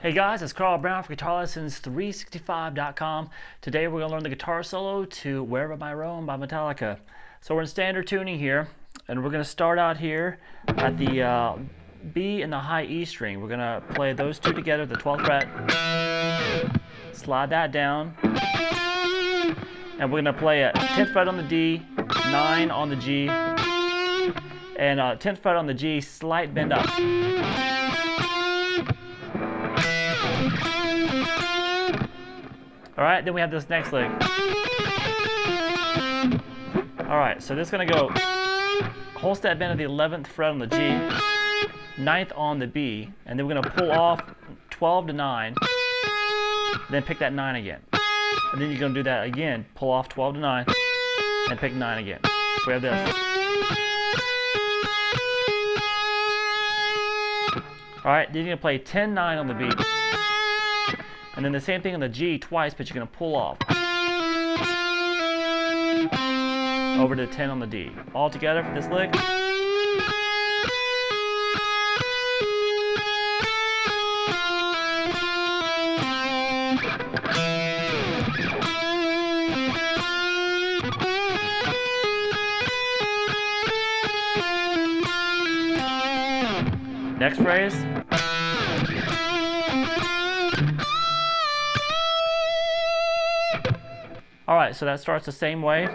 Hey guys, it's Carl Brown for GuitarLessons365.com. Today we're going to learn the guitar solo to Wherever I Roam by Metallica. So we're in standard tuning here, and we're going to start out here at the B and the high E string. We're going to play those two together, the 12th fret, slide that down, and we're going to play a 10th fret on the D, 9 on the G, and 10th fret on the G, slight bend up. Alright, then we have this next lick. Alright, so this is going to go whole step bend of the 11th fret on the G, 9th on the B, and then we're going to pull off 12 to 9, then pick that 9 again. And then you're going to do that again, pull off 12 to 9, and pick 9 again. So we have this. Alright, then you're going to play 10-9 on the B. And then the same thing on the G twice, but you're going to pull off. Over to 10 on the D. All together for this lick. Next phrase. Alright, so that starts the same way.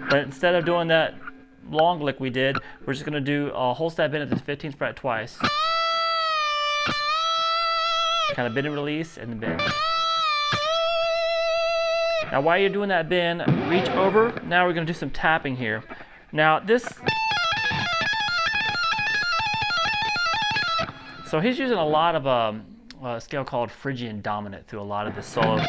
But instead of doing that long lick we did, we're just going to do a whole step bend at the 15th fret twice. Kind of bend and release, and then bend. Now while you're doing that bend, reach over. Now we're going to do some tapping here. Now this... So he's using a lot of a scale called Phrygian dominant through a lot of this solo.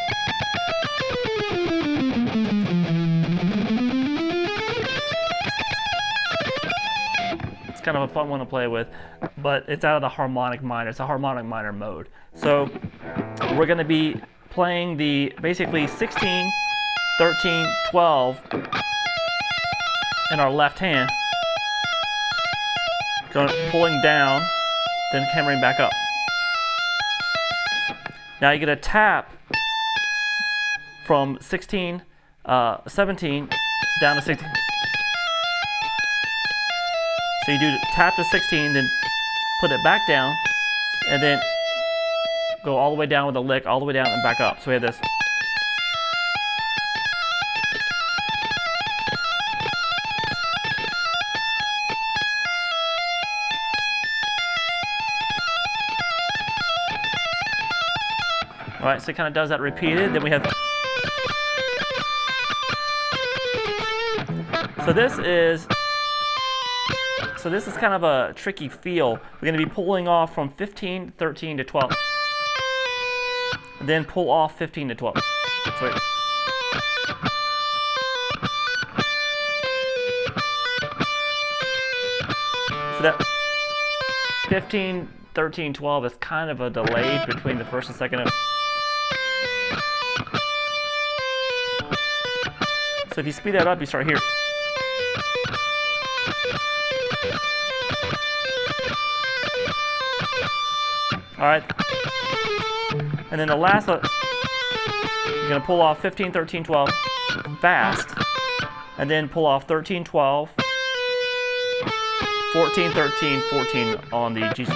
It's kind of a fun one to play with, but it's out of the harmonic minor. It's a harmonic minor mode. So we're going to be playing the basically 16, 13, 12 in our left hand, pulling down, then hammering back up. Now you get a tap from 17 down to 16. So you do tap to 16, then put it back down, and then go all the way down with a lick, all the way down and back up. So we have this. Alright, so it kind of does that repeated. Then we have... So this is kind of a tricky feel. We're going to be pulling off from 15, 13 to 12. And then pull off 15 to 12. So wait. So that 15, 13, 12 is kind of a delay between the first and second note. So if you speed that up, you start here. Alright. And then the last, you're going to pull off 15, 13, 12 fast. And then pull off 13, 12, 14, 13, 14 on the G.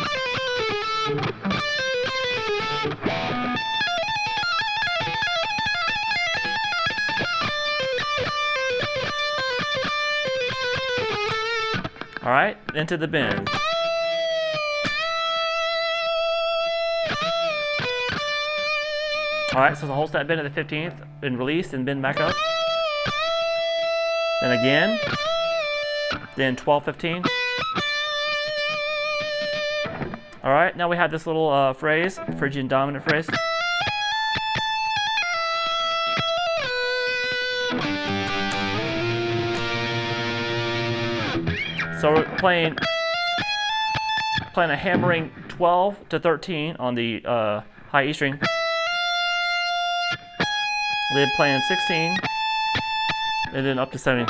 Alright, into the bend. Alright, so the whole step bend at the 15th, then release and bend back up. Then again. Then 12, 15. Alright, now we have this little phrase, Phrygian dominant phrase. So we're playing a hammering 12 to 13 on the high E string. Then playing 16, and then up to 17.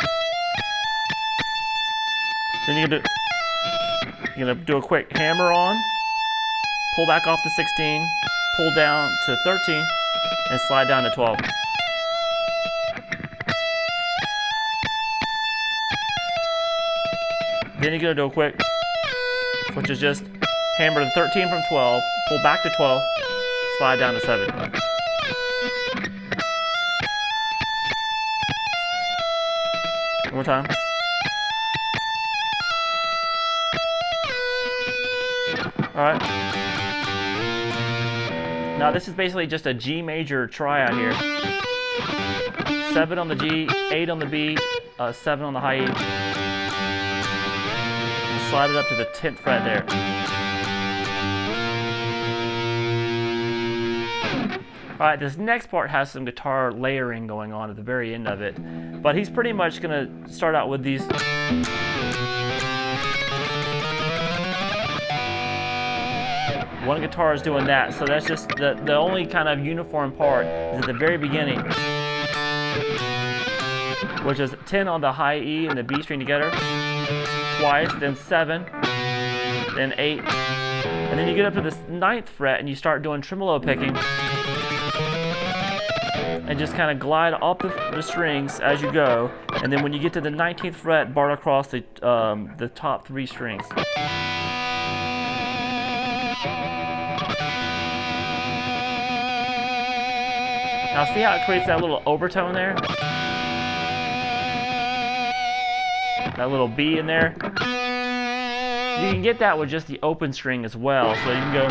Then you can do You're gonna do a quick hammer on, pull back off to 16, pull down to 13, and slide down to 12. Then you're gonna do a quick, which is just hammer to 13 from 12, pull back to 12, slide down to 7. One more time. Alright. Now this is basically just a G major tryout here. 7 on the G, 8 on the B, 7 on the high E. And slide it up to the 10th fret there. Alright, this next part has some guitar layering going on at the very end of it. But he's pretty much going to start out with these. One guitar is doing that, so that's just the only kind of uniform part is at the very beginning, which is 10 on the high E and the B string together, twice, then 7, then 8, and then you get up to the 9th fret and you start doing tremolo picking, and just kind of glide up the strings as you go, and then when you get to the 19th fret, bar across the top 3 strings. Now see how it creates that little overtone there? That little B in there? You can get that with just the open string as well, so you can go.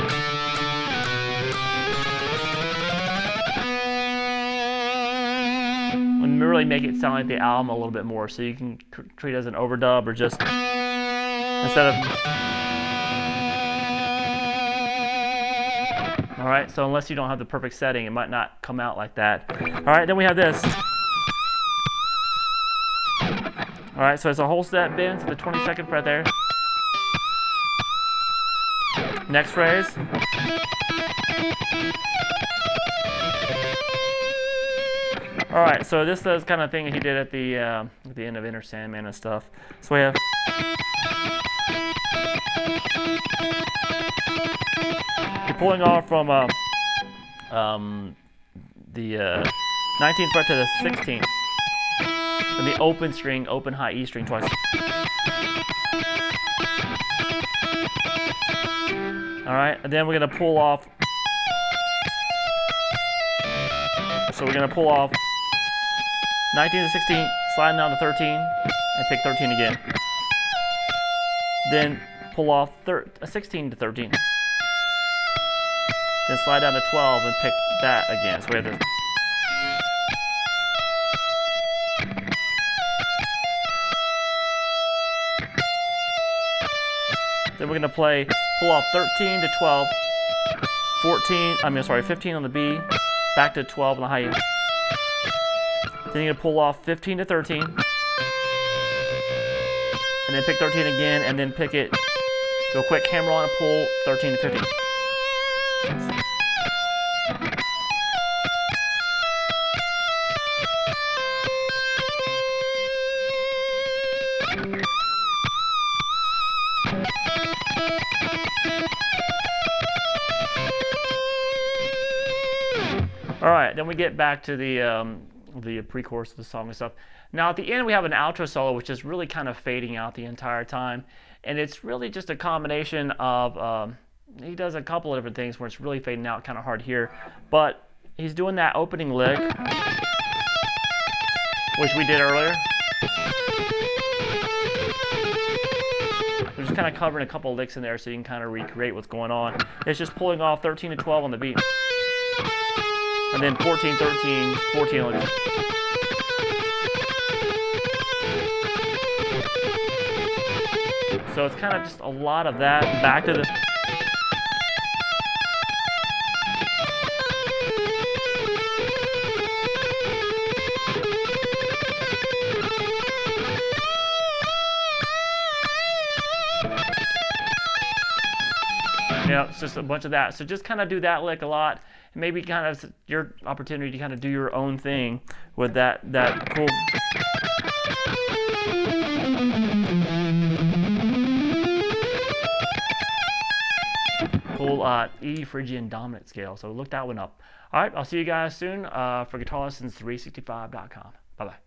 And really make it sound like the album a little bit more, so you can treat it as an overdub or just instead of. Alright, so unless you don't have the perfect setting, it might not come out like that. Alright, then we have this. Alright, so it's a whole step bend to the 22nd fret there. Next phrase. Alright, so this is the kind of thing he did at the end of Enter Sandman and stuff. So we have. You're pulling off from the 19th fret to the 16th, and the open string, open high E string twice. All right, and then we're gonna pull off. So we're gonna pull off 19 to 16, sliding down to 13, and pick 13 again. Then pull off 16 to 13. Then slide down to 12 and pick that again. So we have this. Then we're going to pull off 13 to 12, 15 on the B, back to 12 on the high E. Then you're going to pull off 15 to 13, and then pick 13 again, and then pick it, do a quick hammer on and pull 13 to 15. All right, then we get back to the pre-chorus of the song and stuff. Now at the end we have an outro solo, which is really kind of fading out the entire time, and it's really just a combination of he does a couple of different things where it's really fading out, kind of hard here, but he's doing that opening lick, which we did earlier. We're just kind of covering a couple of licks in there so you can kind of recreate what's going on. It's just pulling off 13 to 12 on the beat. And then 14, 13, 14 on the beat. So it's kind of just a lot of that back to the. Yeah, it's just a bunch of that. So just kind of do that lick a lot. Maybe kind of your opportunity to kind of do your own thing with that cool. cool E Phrygian dominant scale. So look that one up. All right, I'll see you guys soon for GuitarLessons365.com. Bye-bye.